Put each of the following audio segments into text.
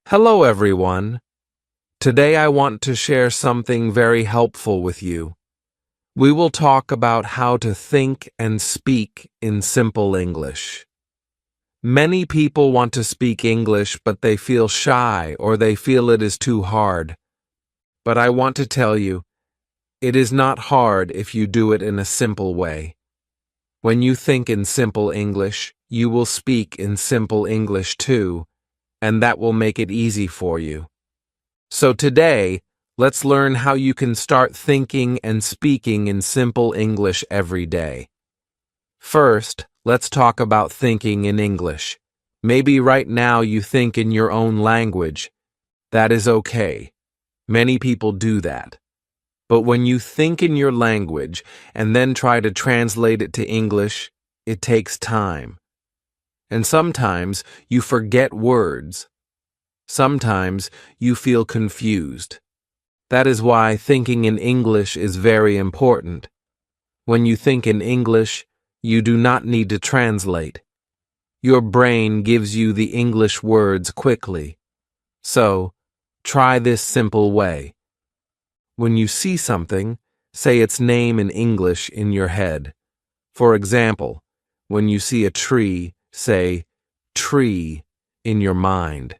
Hello, everyone. Today I want to share something very helpful with you. We will talk about how to think and speak in simple English. Many people want to speak English, but they feel shy or they feel it is too hard. But I want to tell you, it is not hard if you do it in a simple way. When you think in simple English, you will speak in simple English too, and that will make it easy for you. So today, let's learn how you can start thinking and speaking in simple English every day. First, let's talk about thinking in English. Maybe right now you think in your own language. That is okay. Many people do that. But when you think in your language and then try to translate it to English, it takes time. And sometimes you forget words. Sometimes you feel confused. That is why thinking in English is very important. When you think in English, you do not need to translate. Your brain gives you the English words quickly. So, try this simple way. When you see something, say its name in English in your head. For example, when you see a tree, say tree in your mind.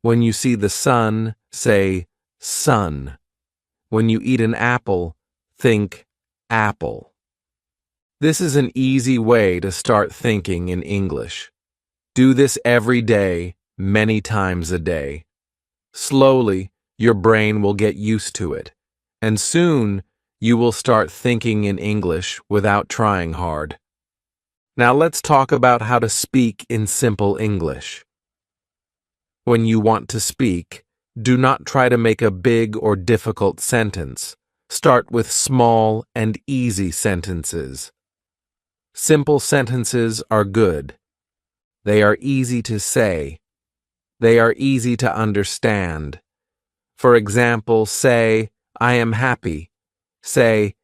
When you see the sun, say sun. When you eat an apple, think apple. This is an easy way to start thinking in English. Do this every day, many times a day. Slowly, your brain will get used to it, and soon you will start thinking in English without trying hard. Now let's talk about how to speak in simple English. When you want to speak, do not try to make a big or difficult sentence. Start with small and easy sentences. Simple sentences are good. They are easy to say. They are easy to understand. For example, say, I am happy. Say,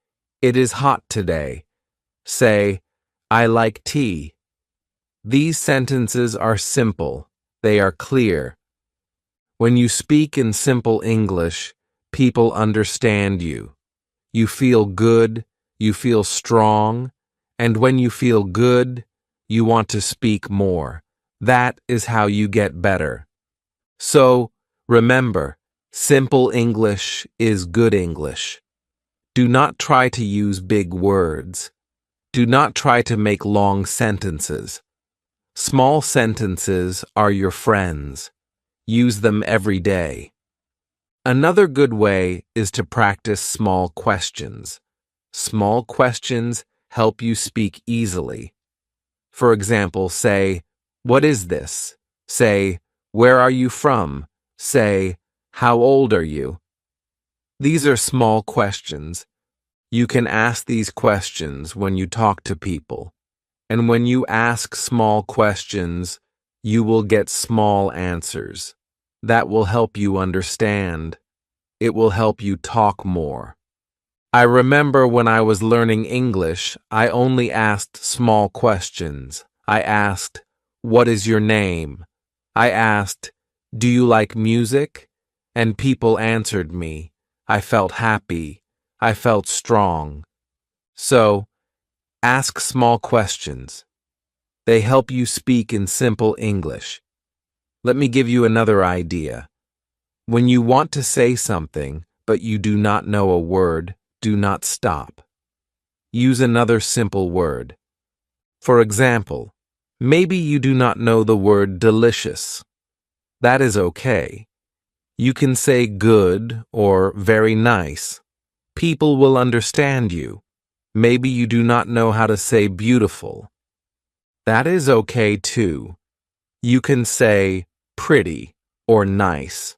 it is hot today. Say, I like tea. These sentences are simple. They are clear. When you speak in simple English, people understand you. You feel good, you feel strong, and when you feel good, you want to speak more. That is how you get better. So, remember, simple English is good English. Do not try to use big words. Do not try to make long sentences. Small sentences are your friends. Use them every day. Another good way is to practice small questions. Small questions help you speak easily. For example, say, what is this? Say, where are you from? Say, how old are you? These are small questions. You can ask these questions when you talk to people. And when you ask small questions, you will get small answers. That will help you understand. It will help you talk more. I remember when I was learning English, I only asked small questions. I asked, what is your name? I asked, do you like music? And people answered me. I felt happy. I felt strong. So, ask small questions. They help you speak in simple English. Let me give you another idea. When you want to say something, but you do not know a word, do not stop. Use another simple word. For example, maybe you do not know the word delicious. That is okay. You can say good or very nice. People will understand you. Maybe you do not know how to say beautiful. That is okay too. You can say pretty or nice.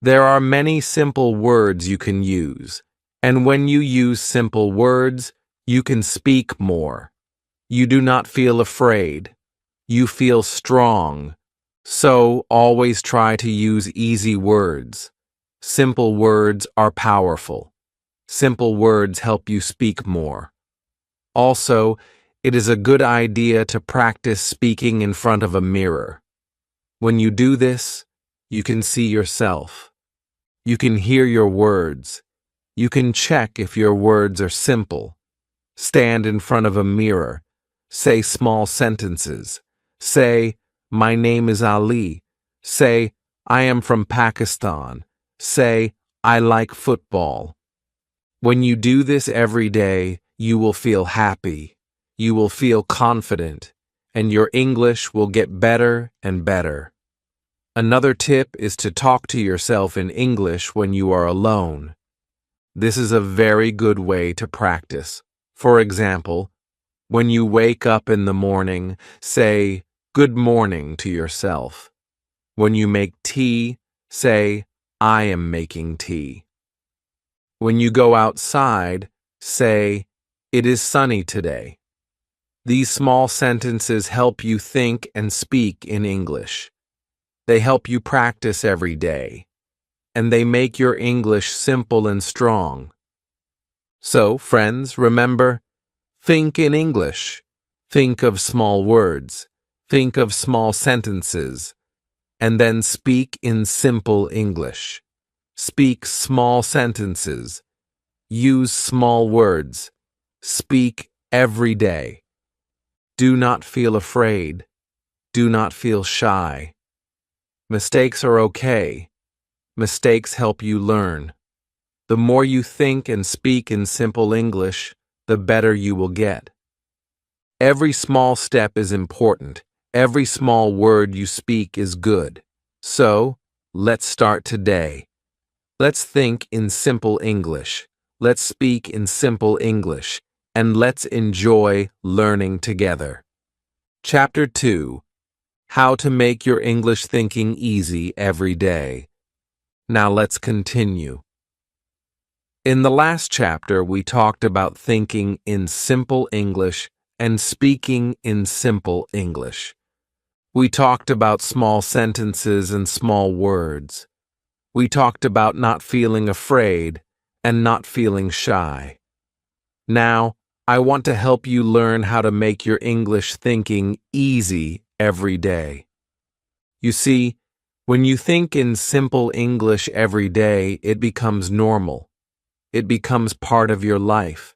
There are many simple words you can use, and when you use simple words, you can speak more. You do not feel afraid. You feel strong. So always try to use easy words. Simple words are powerful. Simple words help you speak more. Also, it is a good idea to practice speaking in front of a mirror. When you do this, You can see yourself. You can hear your words. You can check if your words are simple. Stand in front of a mirror. Say small sentences. Say, "My name is Ali." Say, "I am from Pakistan." Say, "I like football." When you do this every day, you will feel happy. You will feel confident, and your English will get better and better. Another tip is to talk to yourself in English when you are alone. This is a very good way to practice. For example, when you wake up in the morning, say, "Good morning" to yourself. When you make tea, say, "I am making tea." When you go outside, say, "It is sunny today." These small sentences help you think and speak in English. They help you practice every day, and they make your English simple and strong. So, friends, remember, think in English. Think of small words. Think of small sentences. And then speak in simple English. Speak small sentences. Use small words. Speak every day. Do not feel afraid. Do not feel shy. Mistakes are okay. Mistakes help you learn. The more you think and speak in simple English, the better you will get. Every small step is important. Every small word you speak is good. So, let's start today. Let's think in simple English. Let's speak in simple English. And let's enjoy learning together. Chapter 2. How to make your English thinking easy every day. Now let's continue. In the last chapter, we talked about thinking in simple English and speaking in simple English. We talked about small sentences and small words. We talked about not feeling afraid and not feeling shy. Now, I want to help you learn how to make your English thinking easy every day. You see, when you think in simple English every day, it becomes normal. It becomes part of your life.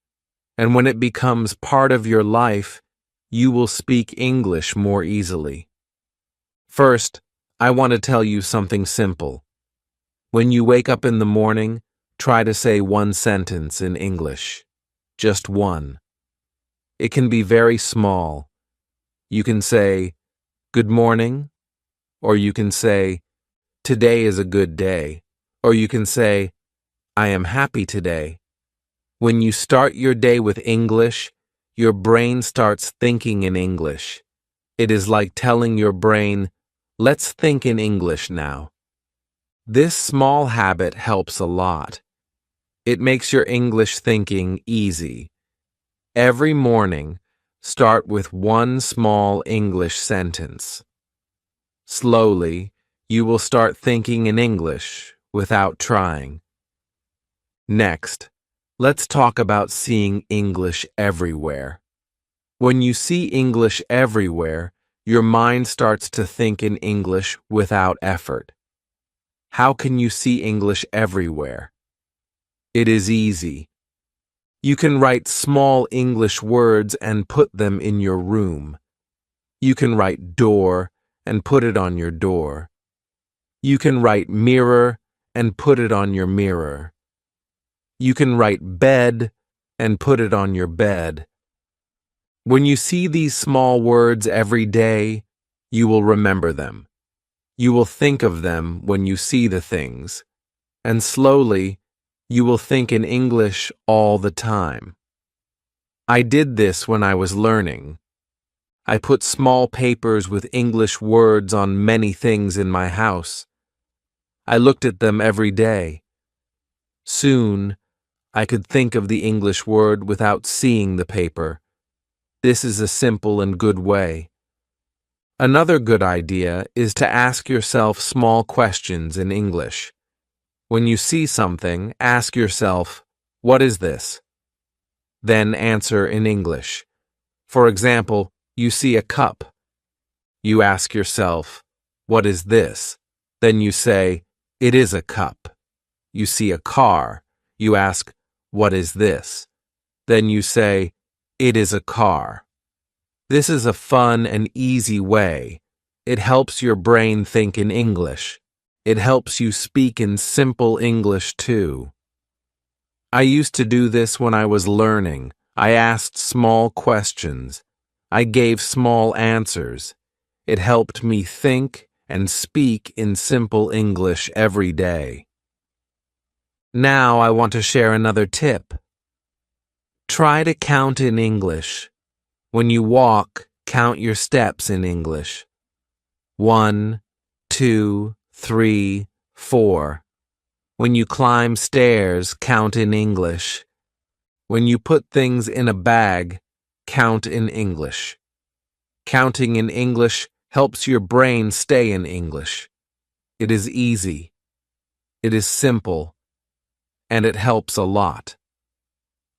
And when it becomes part of your life, you will speak English more easily. First, I want to tell you something simple. When you wake up in the morning, try to say one sentence in English. Just one. It can be very small. You can say, "Good morning," or you can say, "Today is a good day," or you can say, "I am happy today." When you start your day with English, your brain starts thinking in English. It is like telling your brain, "Let's think in English now." This small habit helps a lot. It makes your English thinking easy. Every morning, start with one small English sentence. Slowly, you will start thinking in English without trying. Next, let's talk about seeing English everywhere. When you see English everywhere, your mind starts to think in English without effort. How can you see English everywhere? It is easy. You can write small English words and put them in your room. You can write door and put it on your door. You can write mirror and put it on your mirror. You can write bed and put it on your bed. When you see these small words every day, you will remember them. You will think of them when you see the things, and slowly, you will think in English all the time. I did this when I was learning. I put small papers with English words on many things in my house. I looked at them every day. Soon, I could think of the English word without seeing the paper. This is a simple and good way. Another good idea is to ask yourself small questions in English. When you see something, ask yourself, "What is this?" Then answer in English. For example, you see a cup. You ask yourself, "What is this?" Then you say, "It is a cup." You see a car. You ask, "What is this?" Then you say, "It is a car." This is a fun and easy way. It helps your brain think in English. It helps you speak in simple English too. I used to do this when I was learning. I asked small questions. I gave small answers. It helped me think and speak in simple English every day. Now I want to share another tip. Try to count in English. When you walk, count your steps in English. 1, 2, 3, 4. When you climb stairs, count in English. When you put things in a bag, count in English. Counting in English helps your brain stay in English. It is easy. It is simple. And it helps a lot.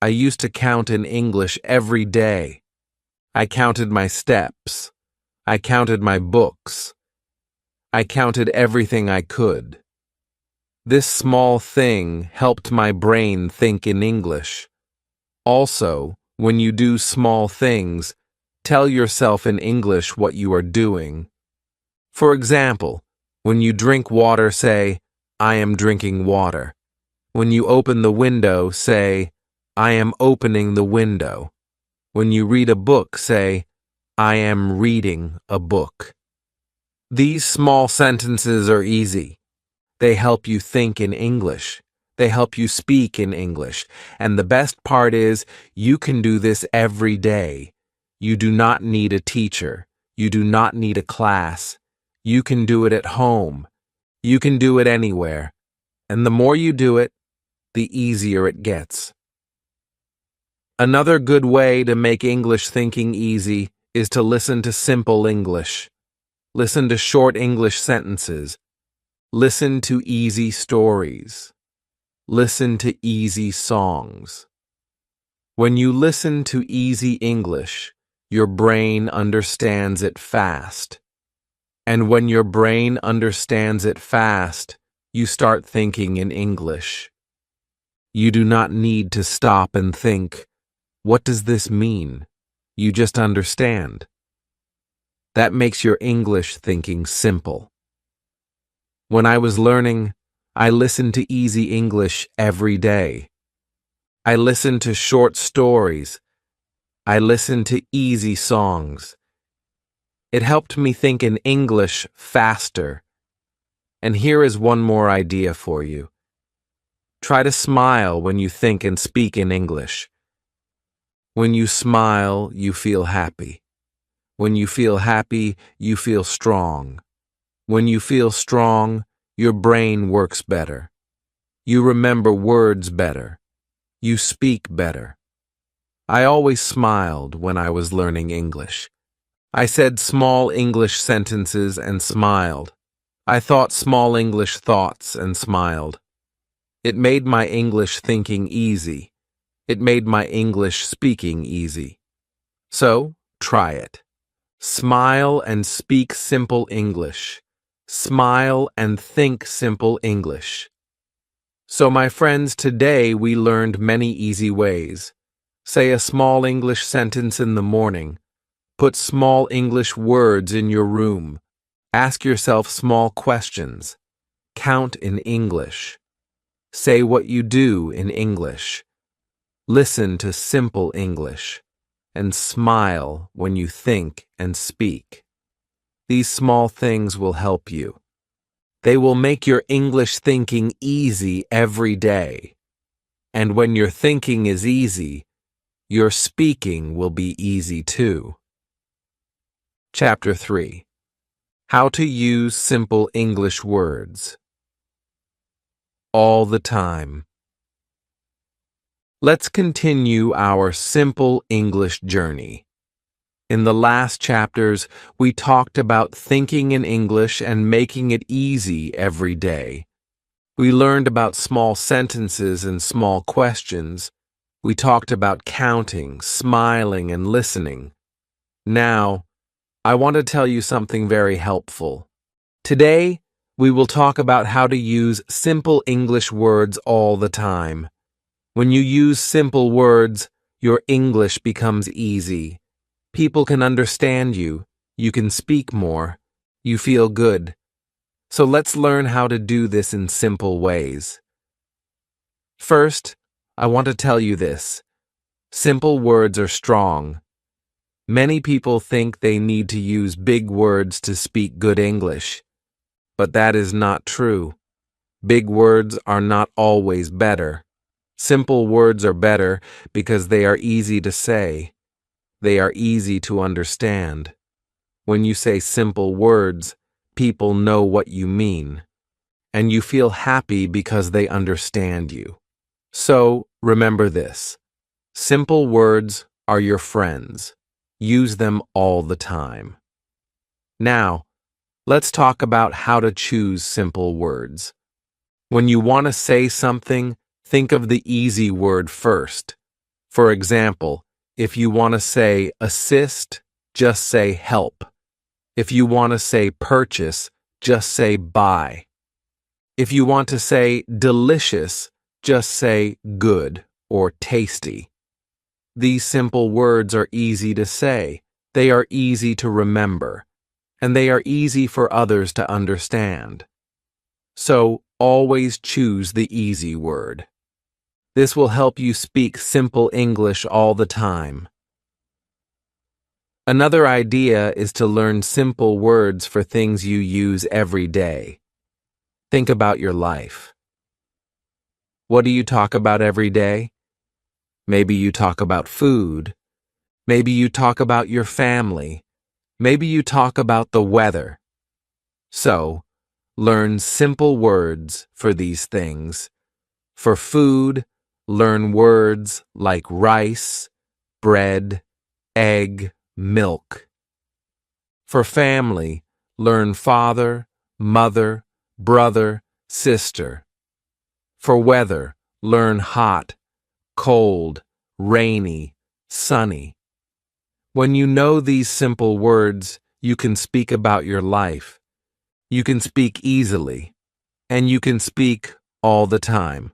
I used to count in English every day. I counted my steps. I counted my books. I counted everything I could. This small thing helped my brain think in English. Also, when you do small things, tell yourself in English what you are doing. For example, when you drink water, say, "I am drinking water." When you open the window, say, "I am opening the window." When you read a book, say, "I am reading a book." These small sentences are easy. They help you think in English. They help you speak in English. And the best part is, you can do this every day. You do not need a teacher. You do not need a class. You can do it at home. You can do it anywhere. And the more you do it, the easier it gets. Another good way to make English thinking easy is to listen to simple English. Listen to short English sentences. Listen to easy stories. Listen to easy songs. When you listen to easy English, your brain understands it fast. And when your brain understands it fast, you start thinking in English. You do not need to stop and think, "What does this mean?" You just understand. That makes your English thinking simple. When I was learning, I listened to easy English every day. I listened to short stories. I listened to easy songs. It helped me think in English faster. And here is one more idea for you. Try to smile when you think and speak in English. When you smile, you feel happy. When you feel happy, you feel strong. When you feel strong, your brain works better. You remember words better. You speak better. I always smiled when I was learning English. I said small English sentences and smiled. I thought small English thoughts and smiled. It made my English thinking easy. It made my English speaking easy. So, try it. Smile and speak simple English. Smile and think simple English. So, my friends, today we learned many easy ways. Say a small English sentence in the morning. Put small English words in your room. Ask yourself small questions. Count in English. Say what you do in English. Listen to simple English. And smile when you think and speak. These small things will help you. They will make your English thinking easy every day. And when your thinking is easy, your speaking will be easy too. Chapter 3. How to use simple English words. All the time. Let's continue our simple English journey. In the last chapters, we talked about thinking in English and making it easy every day. We learned about small sentences and small questions. We talked about counting, smiling, and listening. Now, I want to tell you something very helpful. Today, we will talk about how to use simple English words all the time. When you use simple words, your English becomes easy. People can understand you. You can speak more. You feel good. So let's learn how to do this in simple ways. First, I want to tell you this. Simple words are strong. Many people think they need to use big words to speak good English. But that is not true. Big words are not always better. Simple words are better because they are easy to say. They are easy to understand. When you say simple words, people know what you mean. And you feel happy because they understand you. So, remember this. Simple words are your friends. Use them all the time. Now, let's talk about how to choose simple words. When you want to say something, think of the easy word first. For example, if you want to say assist, just say help. If you want to say purchase, just say buy. If you want to say delicious, just say good or tasty. These simple words are easy to say, they are easy to remember, and they are easy for others to understand. So, always choose the easy word. This will help you speak simple English all the time. Another idea is to learn simple words for things you use every day. Think about your life. What do you talk about every day? Maybe you talk about food. Maybe you talk about your family. Maybe you talk about the weather. So, learn simple words for these things. For food, learn words like rice, bread, egg, milk. For family, learn father, mother, brother, sister. For weather, learn hot, cold, rainy, sunny. When you know these simple words, you can speak about your life. You can speak easily, and you can speak all the time.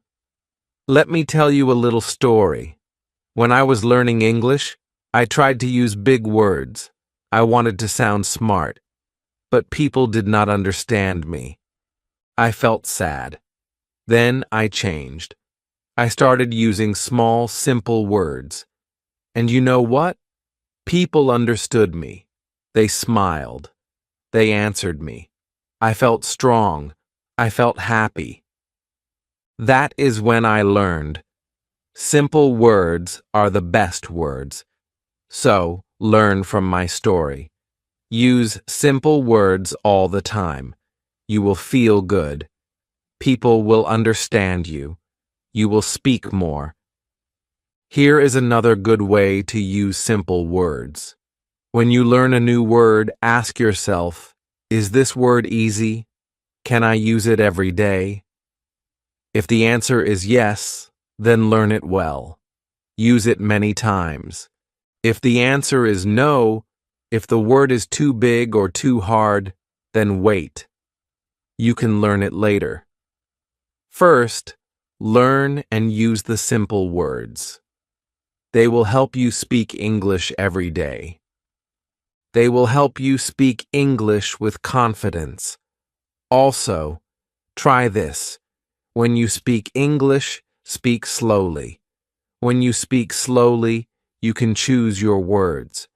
Let me tell you a little story. When I was learning English, I tried to use big words. I wanted to sound smart, but people did not understand me. I felt sad. Then I changed. I started using small, simple words. And you know what? People understood me. They smiled. They answered me. I felt strong. I felt happy. That is when I learned. Simple words are the best words. So, learn from my story. Use simple words all the time. You will feel good. People will understand you. You will speak more. Here is another good way to use simple words. When you learn a new word, ask yourself, is this word easy? Can I use it every day? If the answer is yes, then learn it well. Use it many times. If the answer is no, if the word is too big or too hard, then wait. You can learn it later. First, learn and use the simple words. They will help you speak English every day. They will help you speak English with confidence. Also, try this. When you speak English, speak slowly. When you speak slowly, you can choose your words.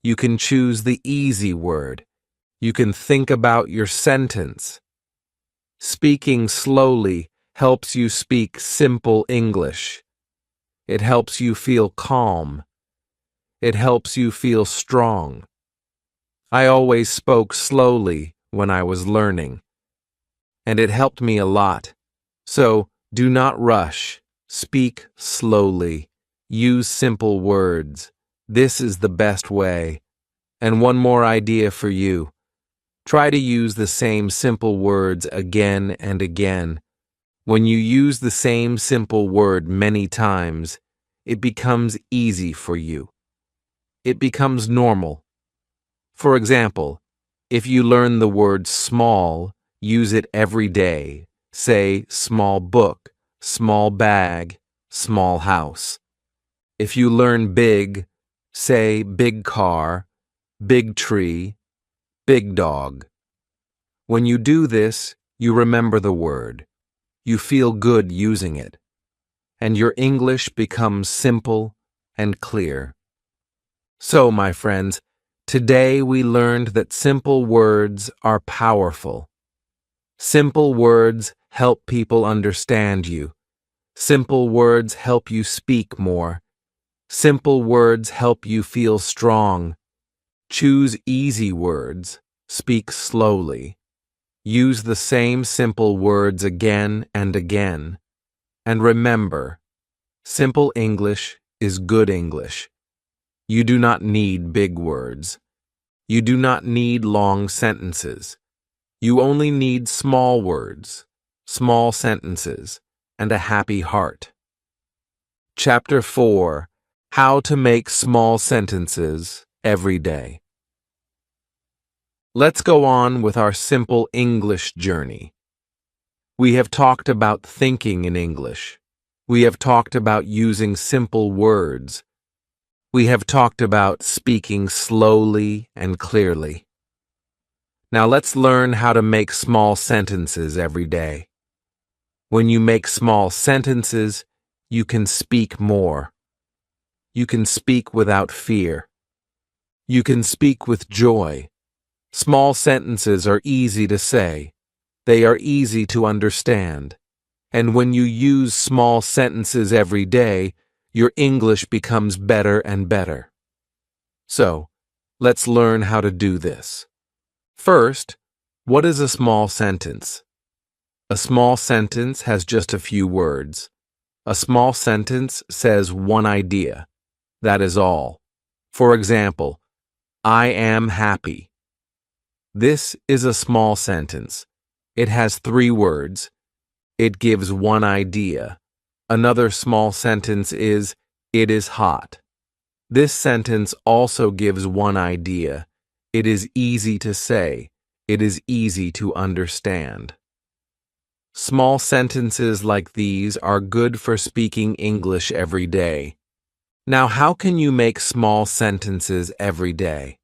You can choose the easy word. You can think about your sentence. Speaking slowly helps you speak simple English. It helps you feel calm. It helps you feel strong. I always spoke slowly when I was learning, and it helped me a lot. So, do not rush. Speak slowly. Use simple words. This is the best way. And one more idea for you. Try to use the same simple words again and again. When you use the same simple word many times, it becomes easy for you. It becomes normal. For example, if you learn the word small, Use it every day. Say small book, small bag, small house. If you learn big, say big car, big tree, big dog. When you do this, you remember the word. You feel good using it, and your English becomes simple and clear. So, my friends, today we learned that simple words are powerful. Simple words help people understand you. Simple words help you speak more. Simple words help you feel strong. Choose easy words. Speak slowly. Use the same simple words again and again. And remember, simple English is good English. You do not need big words. You do not need long sentences. You only need small words, small sentences, and a happy heart. Chapter 4: How to Make Small Sentences Every Day. Let's go on with our simple English journey. We have talked about thinking in English. We have talked about using simple words. We have talked about speaking slowly and clearly. Now let's learn how to make small sentences every day. When you make small sentences, you can speak more. You can speak without fear. You can speak with joy. Small sentences are easy to say. They are easy to understand. And when you use small sentences every day, your English becomes better and better. So, let's learn how to do this. First, what is a small sentence? A small sentence has just a few words. A small sentence says one idea. That is all. For example, I am happy. This is a small sentence. It has 3 words. It gives one idea. Another small sentence is, it is hot. This sentence also gives one idea. It is easy to say. It is easy to understand. Small sentences like these are good for speaking English every day. Now, how can you make small sentences every day?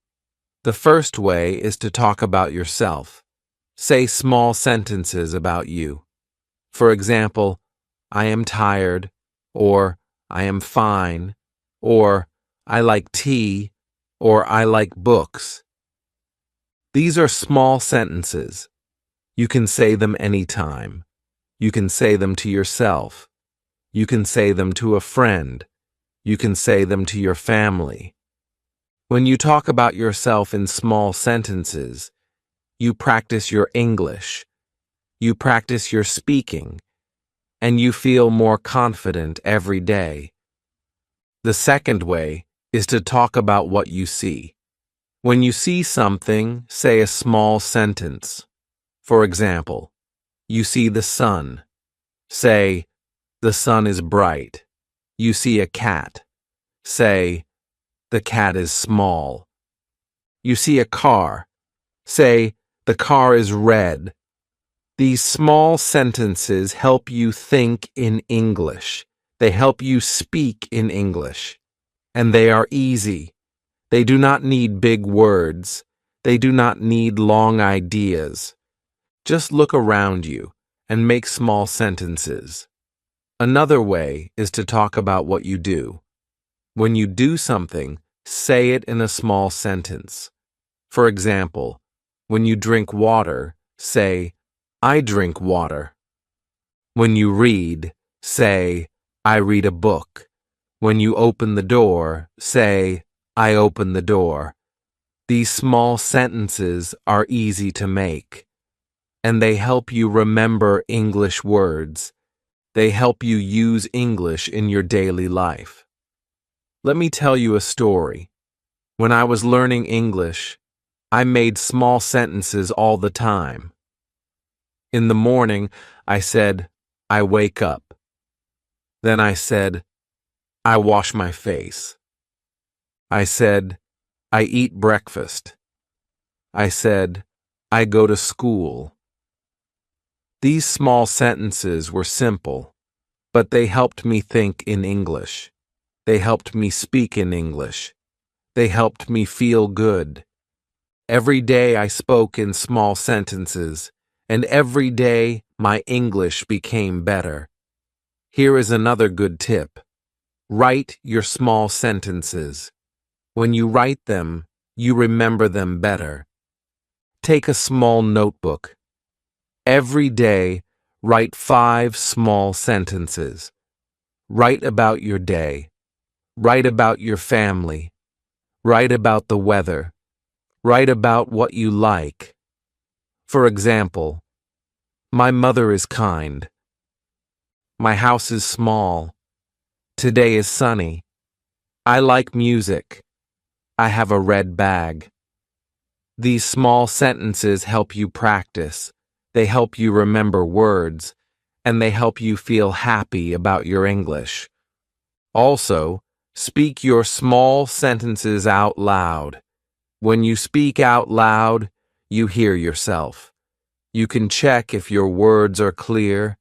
The first way is to talk about yourself. Say small sentences about you. For example, I am tired, or I am fine, or I like tea, or I like books. These are small sentences. You can say them anytime. You can say them to yourself. You can say them to a friend. You can say them to your family. When you talk about yourself in small sentences, you practice your English, you practice your speaking, and you feel more confident every day. The second way is to talk about what you see. When you see something, say a small sentence. For example, you see the sun. Say, the sun is bright. You see a cat. Say, the cat is small. You see a car. Say, the car is red. These small sentences help you think in English. They help you speak in English. And they are easy. They do not need big words. They do not need long ideas. Just look around you and make small sentences. Another way is to talk about what you do. When you do something, say it in a small sentence. For example, when you drink water, say, I drink water. When you read, say, I read a book. When you open the door, say, I open the door. These small sentences are easy to make, and they help you remember English words. They help you use English in your daily life. Let me tell you a story. When I was learning English, I made small sentences all the time. In the morning, I said, I wake up. Then I said, I wash my face. I said, I eat breakfast. I said, I go to school. These small sentences were simple, but they helped me think in English. They helped me speak in English. They helped me feel good. Every day I spoke in small sentences, and every day my English became better. Here is another good tip. Write your small sentences. When you write them, you remember them better. Take a small notebook. Every day, write 5 small sentences. Write about your day. Write about your family. Write about the weather. Write about what you like. For example, my mother is kind. My house is small. Today is sunny. I like music. I have a red bag. These small sentences help you practice. They help you remember words, and they help you feel happy about your English. Also, speak your small sentences out loud. When you speak out loud, you hear yourself. You can check if your words are clear.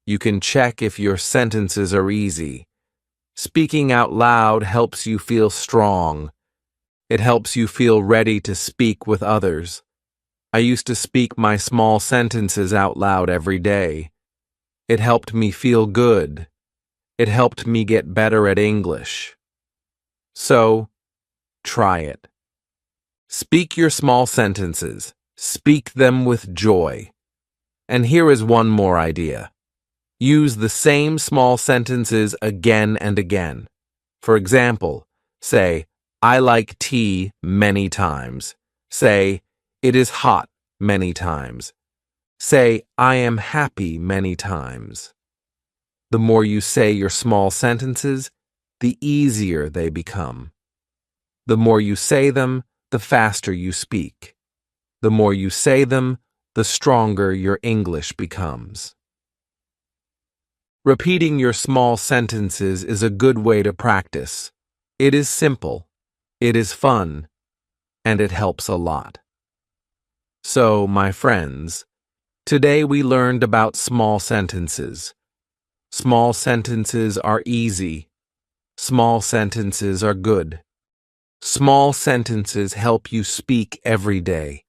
You can check if your sentences are easy. Speaking out loud helps you feel strong. It helps you feel ready to speak with others. I used to speak my small sentences out loud every day. It helped me feel good. It helped me get better at English. So, try it. Speak your small sentences. Speak them with joy. And here is one more idea. Use the same small sentences again and again. For example, say, I like tea many times. Say, it is hot many times. Say, I am happy many times. The more you say your small sentences, the easier they become. The more you say them, the faster you speak. The more you say them, the stronger your English becomes. Repeating your small sentences is a good way to practice. It is simple, it is fun, and it helps a lot. So, my friends, today we learned about small sentences. Small sentences are easy. Small sentences are good. Small sentences help you speak every day.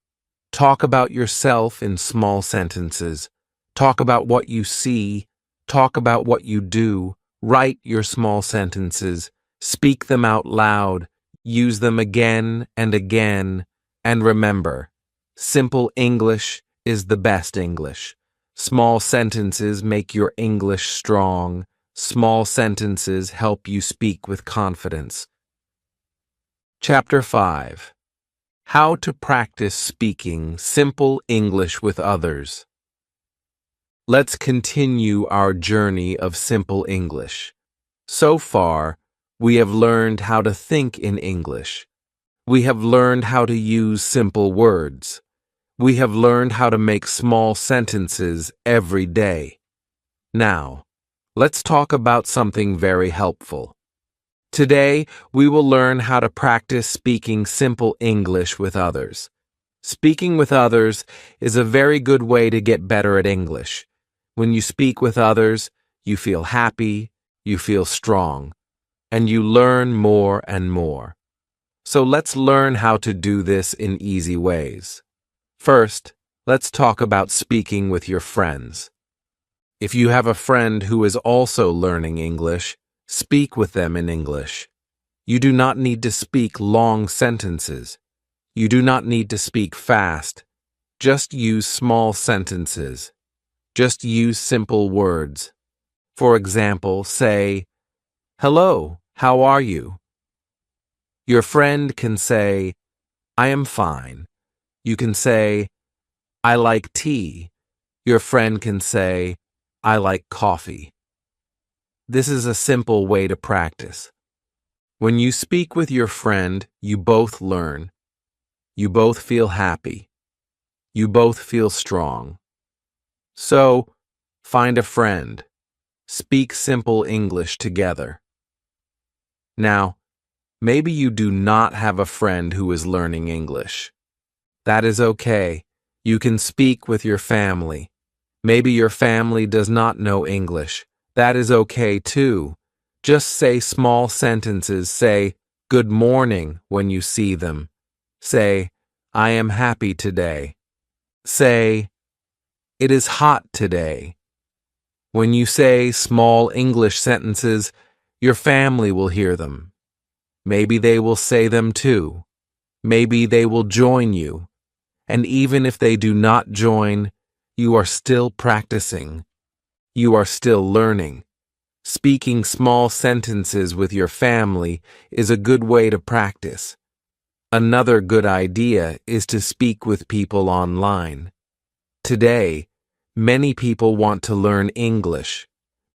Talk about yourself in small sentences. Talk about what you see. Talk about what you do. Write your small sentences. Speak them out loud. Use them again and again. And remember, simple English is the best English. Small sentences make your English strong. Small sentences help you speak with confidence. Chapter 5. How to practice speaking simple English with others. Let's continue our journey of simple English. So far, we have learned how to think in English. We have learned how to use simple words. We have learned how to make small sentences every day. Now, let's talk about something very helpful. Today, we will learn how to practice speaking simple English with others. Speaking with others is a very good way to get better at English. When you speak with others, you feel happy, you feel strong, and you learn more and more. So let's learn how to do this in easy ways. First, let's talk about speaking with your friends. If you have a friend who is also learning English, speak with them in English. You do not need to speak long sentences. You do not need to speak fast. Just use small sentences. Just use simple words. For example, say, "Hello, how are you?" Your friend can say, "I am fine." You can say, "I like tea." Your friend can say, "I like coffee." This is a simple way to practice. When you speak with your friend, you both learn. You both feel happy. You both feel strong. So, find a friend. Speak simple English together. Now, maybe you do not have a friend who is learning English. That is okay. You can speak with your family. Maybe your family does not know English. That is okay too. Just say small sentences. Say, "Good morning" when you see them. Say, "I am happy today." Say, "It is hot today." When you say small English sentences, your family will hear them. Maybe they will say them too. Maybe they will join you. And even if they do not join, you are still practicing. You are still learning. Speaking small sentences with your family is a good way to practice. Another good idea is to speak with people online. Today, many people want to learn English.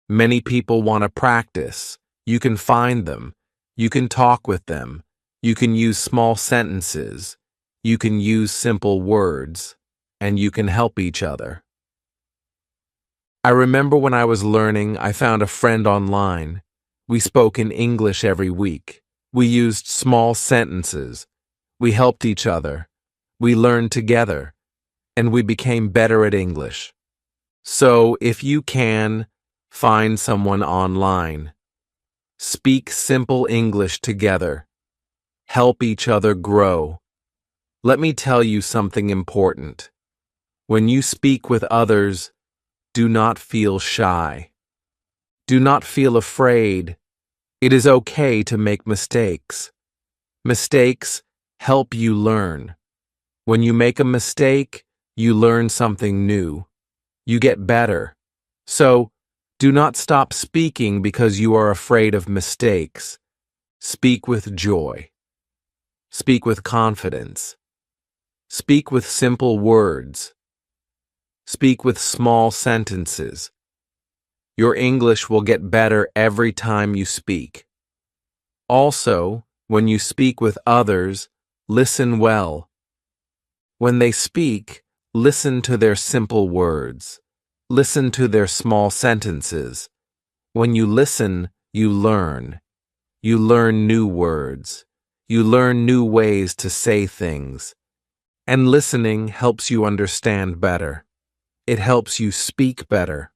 Many people want to practice. You can find them. You can talk with them. You can use small sentences. You can use simple words. And you can help each other. I remember when I was learning, I found a friend online. We spoke in English every week. We used small sentences. We helped each other. We learned together. And we became better at English. So, if you can, find someone online. Speak simple English together. Help each other grow. Let me tell you something important. When you speak with others, do not feel shy. Do not feel afraid. It is okay to make mistakes. Mistakes help you learn. When you make a mistake, you learn something new. You get better. So, do not stop speaking because you are afraid of mistakes. Speak with joy. Speak with confidence. Speak with simple words. Speak with small sentences. Your English will get better every time you speak. Also, when you speak with others, listen well. When they speak, listen to their simple words. Listen to their small sentences. When you listen, you learn. You learn new words. You learn new ways to say things. And listening helps you understand better. It helps you speak better.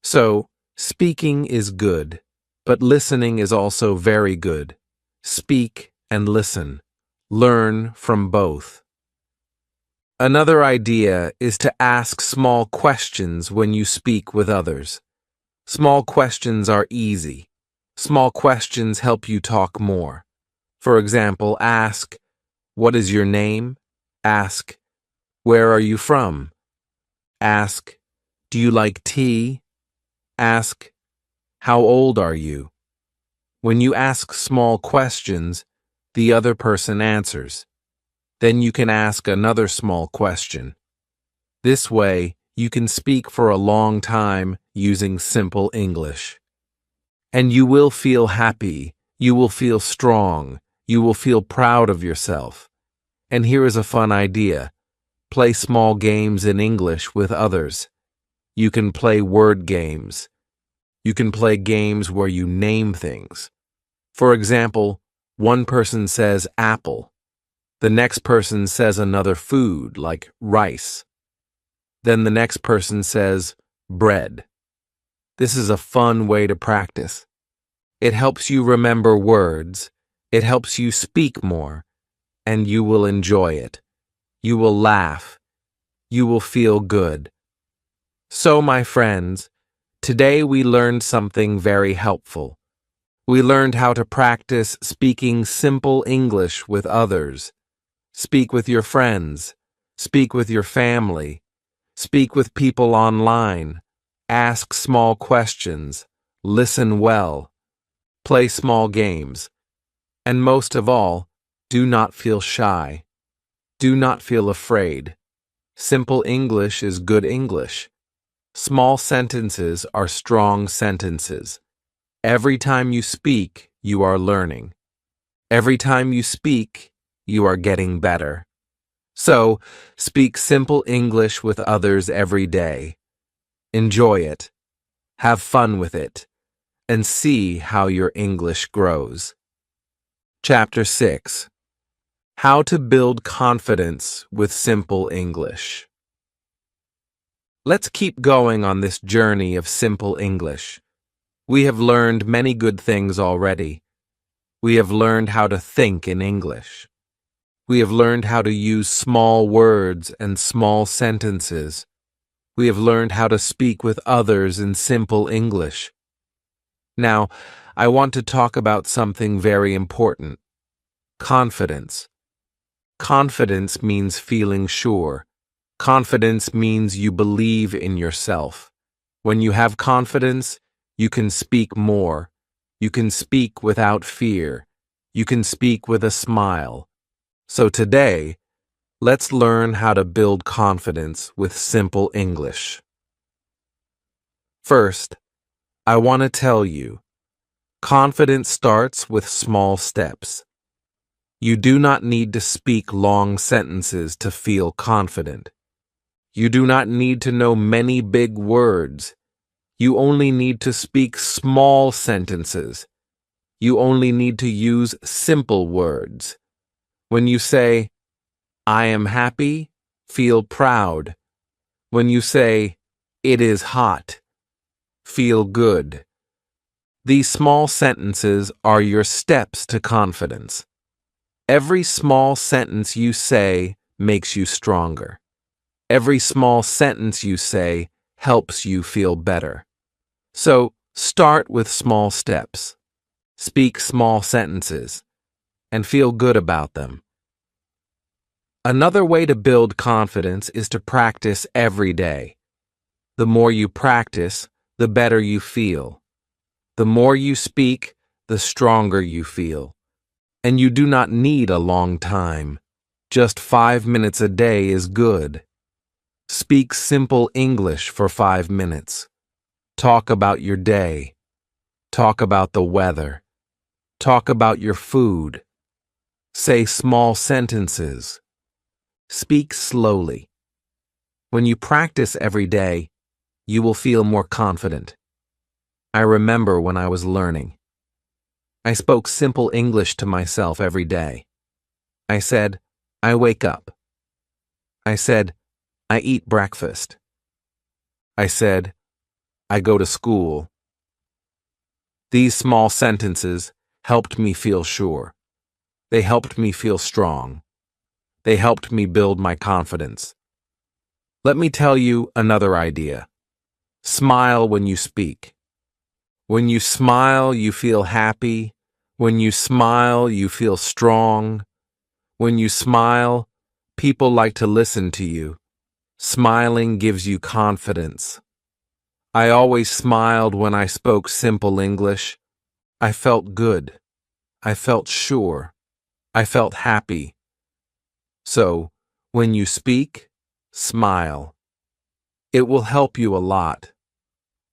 So, speaking is good, but listening is also very good. Speak and listen. Learn from both. Another idea is to ask small questions when you speak with others. Small questions are easy. Small questions help you talk more. For example, ask, "What is your name?" Ask, "Where are you from?" Ask, "Do you like tea?" Ask, "How old are you?" When you ask small questions, the other person answers. Then you can ask another small question. This way, you can speak for a long time using simple English. And you will feel happy, you will feel strong, you will feel proud of yourself. And here is a fun idea. Play small games in English with others. You can play word games. You can play games where you name things. For example, one person says apple. The next person says another food, like rice. Then the next person says bread. This is a fun way to practice. It helps you remember words, it helps you speak more, and you will enjoy it. You will laugh. You will feel good. So, my friends, today we learned something very helpful. We learned how to practice speaking simple English with others. Speak with your friends. Speak with your family. Speak with people online. Ask small questions. Listen well. Play small games. And most of all, do not feel shy. Do not feel afraid. Simple English is good English. Small sentences are strong sentences. Every time you speak, you are learning. Every time you speak, you are getting better. So, speak simple English with others every day. Enjoy it. Have fun with it. And see how your English grows. Chapter 6. How to build confidence with simple English. Let's keep going on this journey of simple English. We have learned many good things already. We have learned how to think in English. We have learned how to use small words and small sentences. We have learned how to speak with others in simple English. Now, I want to talk about something very important: confidence. Confidence means feeling sure. Confidence means you believe in yourself. When you have confidence, you can speak more. You can speak without fear. You can speak with a smile. So today, let's learn how to build confidence with simple English. First, I want to tell you, confidence starts with small steps. You do not need to speak long sentences to feel confident. You do not need to know many big words. You only need to speak small sentences. You only need to use simple words. When you say, "I am happy," feel proud. When you say, "It is hot," feel good. These small sentences are your steps to confidence. Every small sentence you say makes you stronger. Every small sentence you say helps you feel better. So, start with small steps. Speak small sentences and feel good about them. Another way to build confidence is to practice every day. The more you practice, the better you feel. The more you speak, the stronger you feel. And you do not need a long time. Just 5 minutes a day is good. Speak simple English for 5 minutes. Talk about your day. Talk about the weather. Talk about your food. Say small sentences. Speak slowly. When you practice every day, you will feel more confident. I remember when I was learning. I spoke simple English to myself every day. I said, "I wake up." I said, "I eat breakfast." I said, "I go to school." These small sentences helped me feel sure. They helped me feel strong. They helped me build my confidence. Let me tell you another idea. Smile when you speak. When you smile, you feel happy. When you smile, you feel strong. When you smile, people like to listen to you. Smiling gives you confidence. I always smiled when I spoke simple English. I felt good. I felt sure. I felt happy. So, when you speak, smile. It will help you a lot.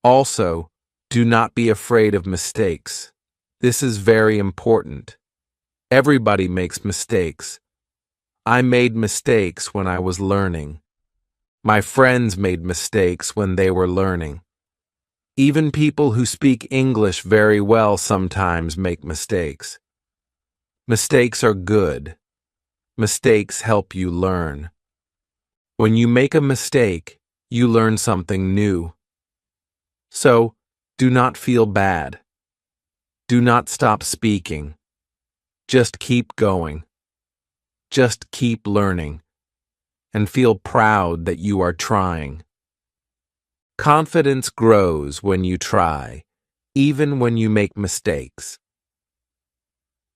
Also, do not be afraid of mistakes. This is very important. Everybody makes mistakes. I made mistakes when I was learning. My friends made mistakes when they were learning. Even people who speak English very well sometimes make mistakes. Mistakes are good. Mistakes help you learn. When you make a mistake, you learn something new. So, do not feel bad. Do not stop speaking. Just keep going. Just keep learning. And feel proud that you are trying. Confidence grows when you try, even when you make mistakes.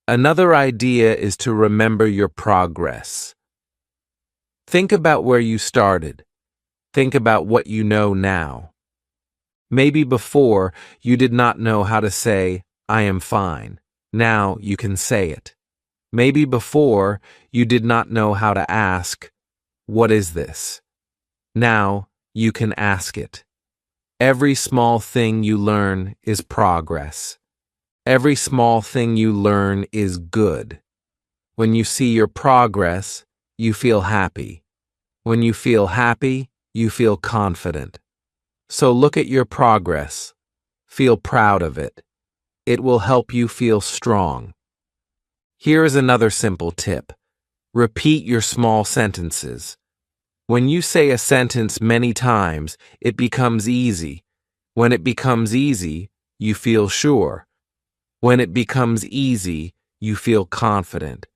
Another idea is to remember your progress. Think about where you started. Think about what you know now. Maybe before you did not know how to say, "I am fine." Now you can say it. Maybe before you did not know how to ask, "What is this?" Now you can ask it. Every small thing you learn is progress. Every small thing you learn is good. When you see your progress, you feel happy. When you feel happy, you feel confident. So look at your progress. Feel proud of it. It will help you feel strong. Here is another simple tip. Repeat your small sentences. When you say a sentence many times, it becomes easy. When it becomes easy, you feel sure. When it becomes easy, you feel confident.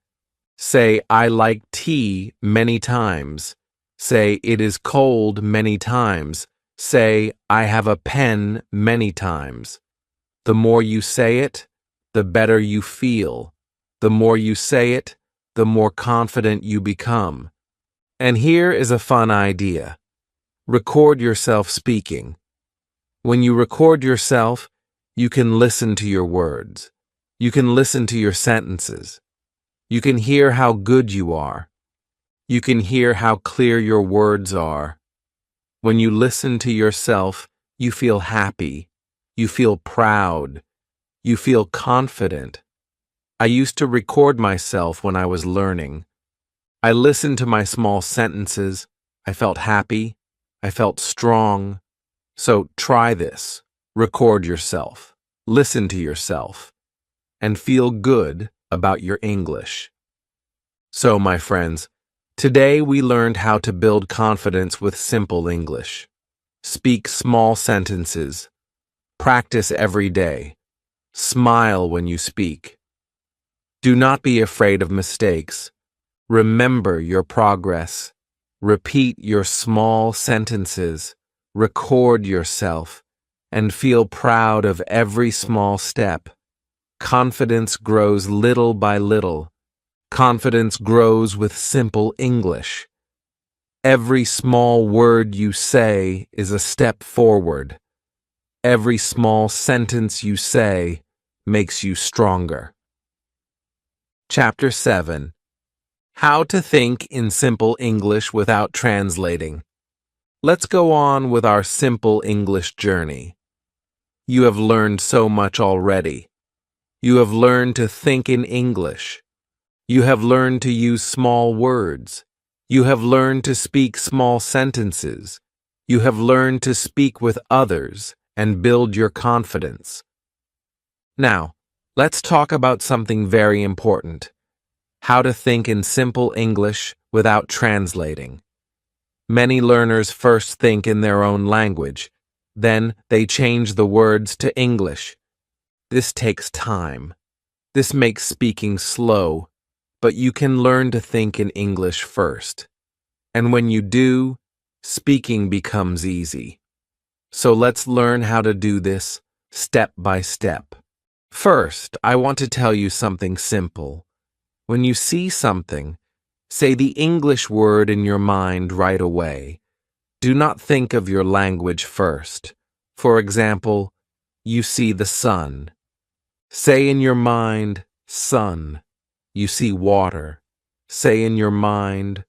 Say, I like tea many times. Say, it is cold many times. Say, I have a pen many times. The more you say it, the better you feel. The more you say it, the more confident you become. And here is a fun idea. Record yourself speaking. When you record yourself, you can listen to your words. You can listen to your sentences. You can hear how good you are. You can hear how clear your words are. When you listen to yourself, you feel happy. You feel proud. You feel confident. I used to record myself when I was learning. I listened to my small sentences. I felt happy. I felt strong. So try this. Record yourself. Listen to yourself. And feel good about your English. So, my friends, today we learned how to build confidence with simple English. Speak small sentences. Practice every day. Smile when you speak. Do not be afraid of mistakes. Remember your progress. Repeat your small sentences. Record yourself. And feel proud of every small step. Confidence grows little by little. Confidence grows with simple English. Every small word you say is a step forward. Every small sentence you say makes you stronger. Chapter 7. How to think in simple English without translating. Let's go on with our simple English journey. You have learned so much already. You have learned to think in English. You have learned to use small words. You have learned to speak small sentences. You have learned to speak with others and build your confidence. Now, let's talk about something very important. How to think in simple English without translating. Many learners first think in their own language. Then they change the words to English. This takes time. This makes speaking slow, but you can learn to think in English first. And when you do, speaking becomes easy. So let's learn how to do this step by step. First, I want to tell you something simple. When you see something, say the English word in your mind right away. Do not think of your language first. For example, you see the sun. Say in your mind, sun. You see water. Say in your mind,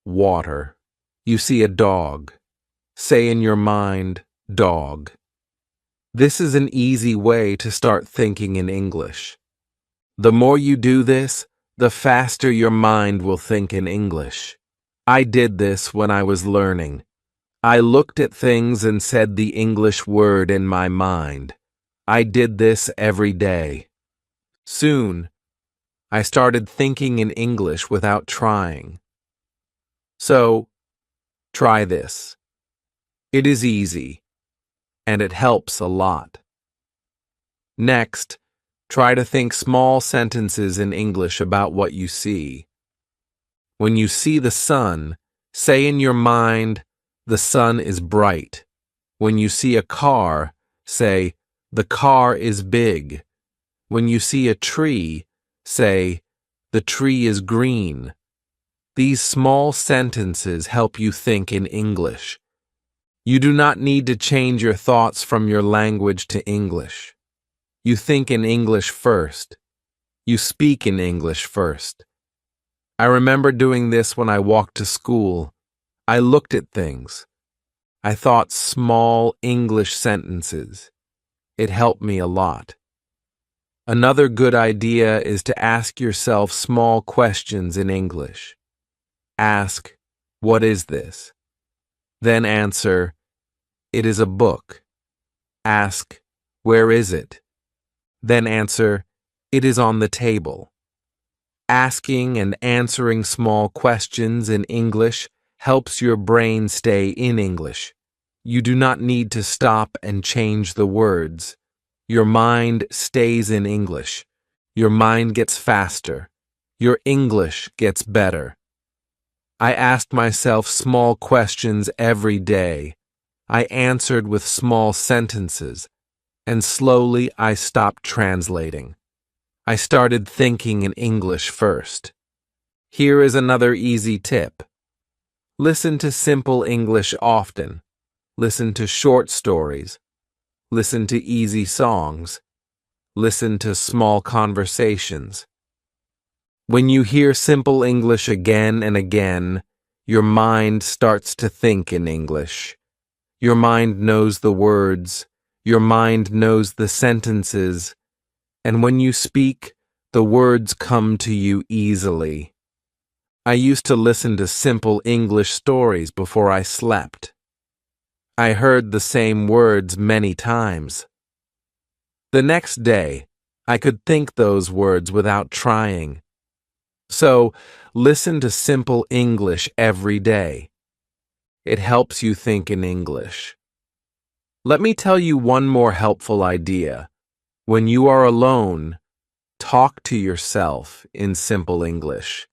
water. You see a dog. Say in your mind, dog. This is an easy way to start thinking in English. The more you do this, the faster your mind will think in English. I did this when I was learning. I looked at things and said the English word in my mind. I did this every day. Soon, I started thinking in English without trying. So, try this. It is easy, and it helps a lot. Next, try to think small sentences in English about what you see. When you see the sun, say in your mind, the sun is bright. When you see a car, say, the car is big. When you see a tree, say, the tree is green. These small sentences help you think in English. You do not need to change your thoughts from your language to English. You think in English first. You speak in English first. I remember doing this when I walked to school. I looked at things. I thought small English sentences. It helped me a lot. Another good idea is to ask yourself small questions in English. Ask, what is this? Then answer, it is a book. Ask, where is it? Then answer, it is on the table. Asking and answering small questions in English helps your brain stay in English. You do not need to stop and change the words. Your mind stays in English. Your mind gets faster. Your English gets better. I asked myself small questions every day. I answered with small sentences, and slowly I stopped translating. I started thinking in English first. Here is another easy tip. Listen to simple English often. Listen to short stories. Listen to easy songs. Listen to small conversations. When you hear simple English again and again, your mind starts to think in English. Your mind knows the words. Your mind knows the sentences. And when you speak, the words come to you easily. I used to listen to simple English stories before I slept. I heard the same words many times. The next day, I could think those words without trying. So, listen to simple English every day. It helps you think in English. Let me tell you one more helpful idea. When you are alone, talk to yourself in simple English.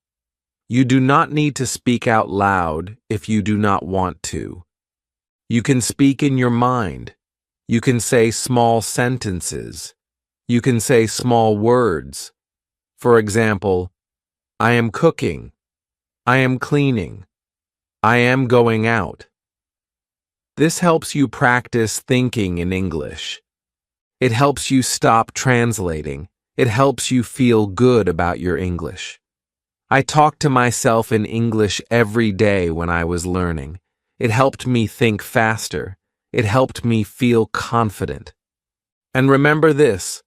You do not need to speak out loud if you do not want to. You can speak in your mind. You can say small sentences. You can say small words. For example, I am cooking. I am cleaning. I am going out. This helps you practice thinking in English. It helps you stop translating. It helps you feel good about your English. I talked to myself in English every day when I was learning. It helped me think faster. It helped me feel confident. And remember this: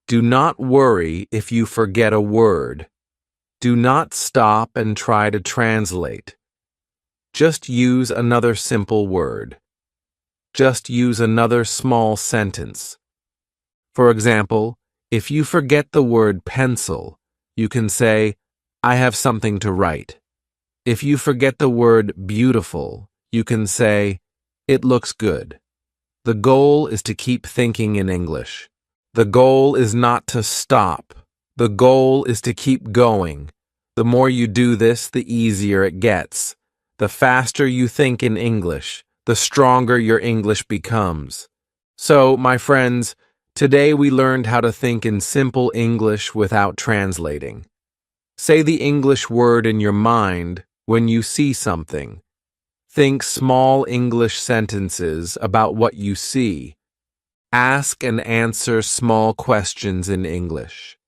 do not worry if you forget a word. Do not stop and try to translate. Just use another simple word. Just use another small sentence. For example, if you forget the word pencil, you can say, I have something to write. If you forget the word beautiful, you can say, it looks good. The goal is to keep thinking in English. The goal is not to stop. The goal is to keep going. The more you do this, the easier it gets. The faster you think in English, the stronger your English becomes. So, my friends, today we learned how to think in simple English without translating. Say the English word in your mind when you see something. Think small English sentences about what you see. Ask and answer small questions in English.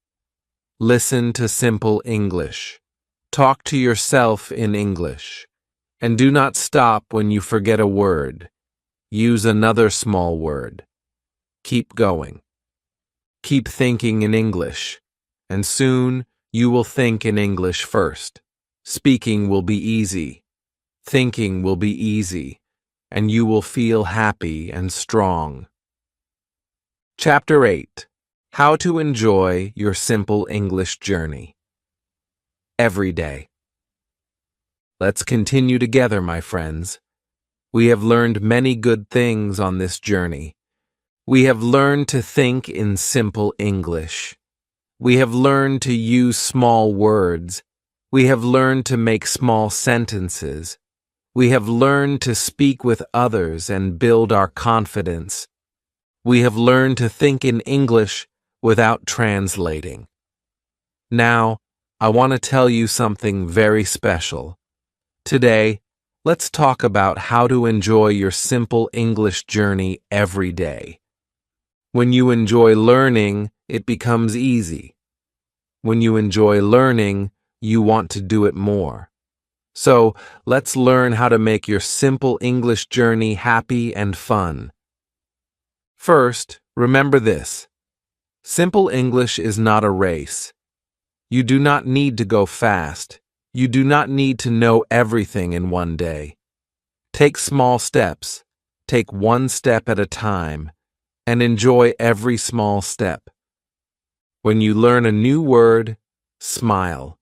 Listen to simple English. Talk to yourself in English. And do not stop when you forget a word. Use another small word. Keep going. Keep thinking in English, and soon you will think in English first. Speaking will be easy. Thinking will be easy, and you will feel happy and strong. Chapter 8. How to enjoy your simple English journey. Every day. Let's continue together, my friends. We have learned many good things on this journey. We have learned to think in simple English. We have learned to use small words. We have learned to make small sentences. We have learned to speak with others and build our confidence. We have learned to think in English without translating. Now, I want to tell you something very special. Today, let's talk about how to enjoy your simple English journey every day. When you enjoy learning, it becomes easy. When you enjoy learning, you want to do it more. So, let's learn how to make your simple English journey happy and fun. First, remember this. Simple English is not a race. You do not need to go fast. You do not need to know everything in one day. Take small steps. Take one step at a time, and enjoy every small step. When you learn a new word, smile.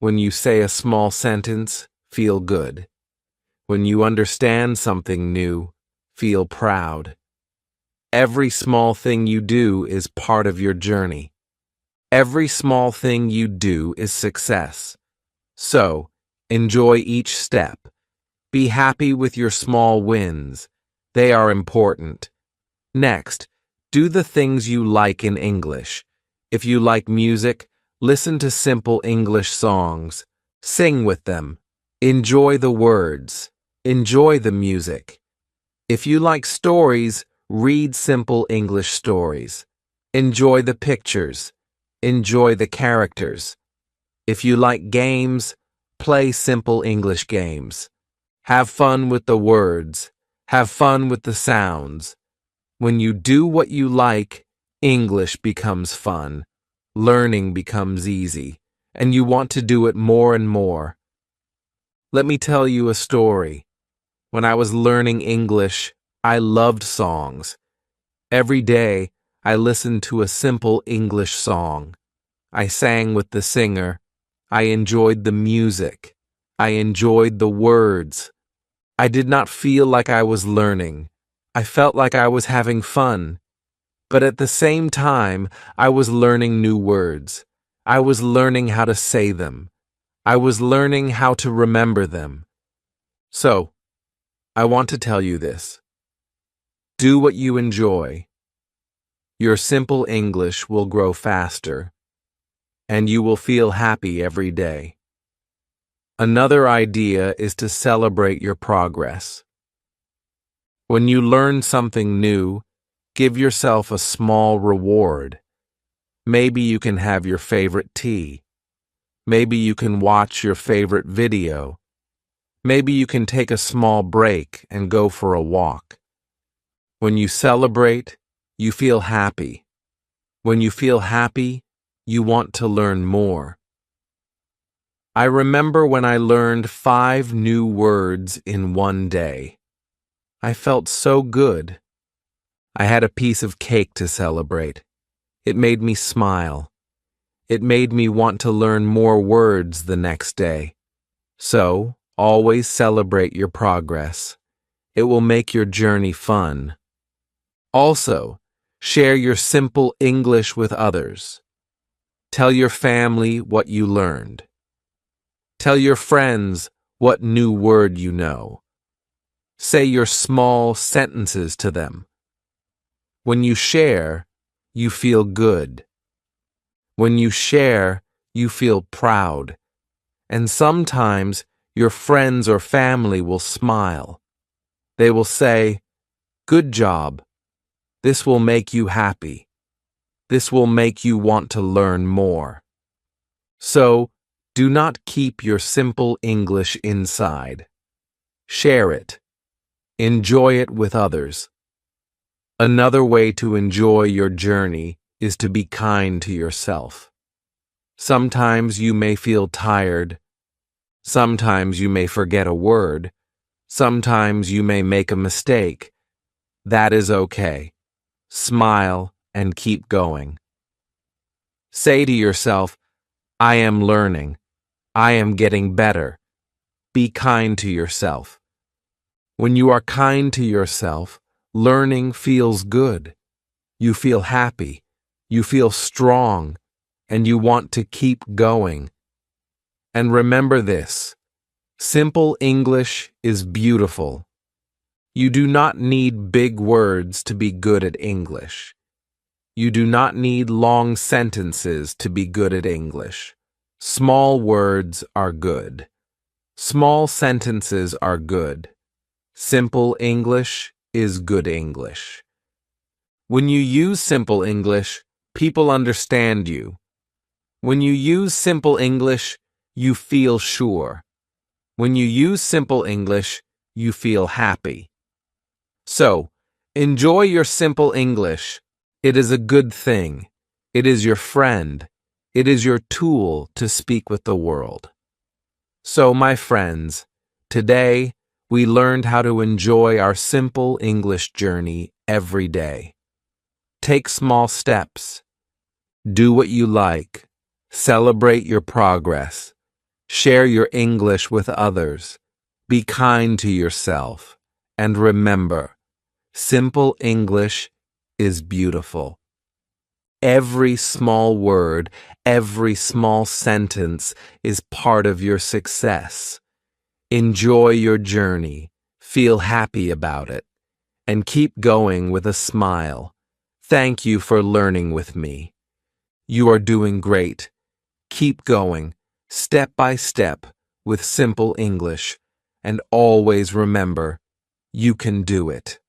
When you say a small sentence, feel good. When you understand something new, feel proud. Every small thing you do is part of your journey. Every small thing you do is success. So, enjoy each step. Be happy with your small wins. They are important. Next, do the things you like in English. If you like music, listen to simple English songs. Sing with them. Enjoy the words. Enjoy the music. If you like stories, read simple English stories. Enjoy the pictures. Enjoy the characters. If you like games, play simple English games. Have fun with the words. Have fun with the sounds. When you do what you like, English becomes fun. Learning becomes easy, and you want to do it more and more. Let me tell you a story. When I was learning English, I loved songs. Every day, I listened to a simple English song. I sang with the singer. I enjoyed the music. I enjoyed the words. I did not feel like I was learning. I felt like I was having fun. But at the same time, I was learning new words. I was learning how to say them. I was learning how to remember them. So, I want to tell you this. Do what you enjoy. Your simple English will grow faster, and you will feel happy every day. Another idea is to celebrate your progress. When you learn something new, give yourself a small reward. Maybe you can have your favorite tea. Maybe you can watch your favorite video. Maybe you can take a small break and go for a walk. When you celebrate, you feel happy. When you feel happy, you want to learn more. I remember when I learned 5 new words in one day. I felt so good. I had a piece of cake to celebrate. It made me smile. It made me want to learn more words the next day. So, always celebrate your progress. It will make your journey fun. Also, share your simple English with others. Tell your family what you learned. Tell your friends what new word you know. Say your small sentences to them. When you share, you feel good. When you share, you feel proud. And sometimes your friends or family will smile. They will say, "Good job. This will make you happy. This will make you want to learn more." So, do not keep your simple English inside. Share it. Enjoy it with others. Another way to enjoy your journey is to be kind to yourself. Sometimes you may feel tired. Sometimes you may forget a word. Sometimes you may make a mistake. That is okay. Smile and keep going. Say to yourself, "I am learning. I am getting better." Be kind to yourself. When you are kind to yourself, learning feels good. You feel happy. You feel strong. And you want to keep going. And remember this: simple English is beautiful. You do not need big words to be good at English. You do not need long sentences to be good at English. Small words are good. Small sentences are good. Simple English is good English. When you use simple English, people understand you. When you use simple English, you feel sure. When you use simple English, you feel happy. So, enjoy your simple English. It is a good thing. It is your friend. It is your tool to speak with the world. So, my friends, today we learned how to enjoy our simple English journey every day. Take small steps. Do what you like. Celebrate your progress. Share your English with others. Be kind to yourself, and remember, simple English is beautiful. Every small word, every small sentence is part of your success. Enjoy your journey, feel happy about it, and keep going with a smile. Thank you for learning with me. You are doing great. Keep going, step by step, with simple English, and always remember, you can do it.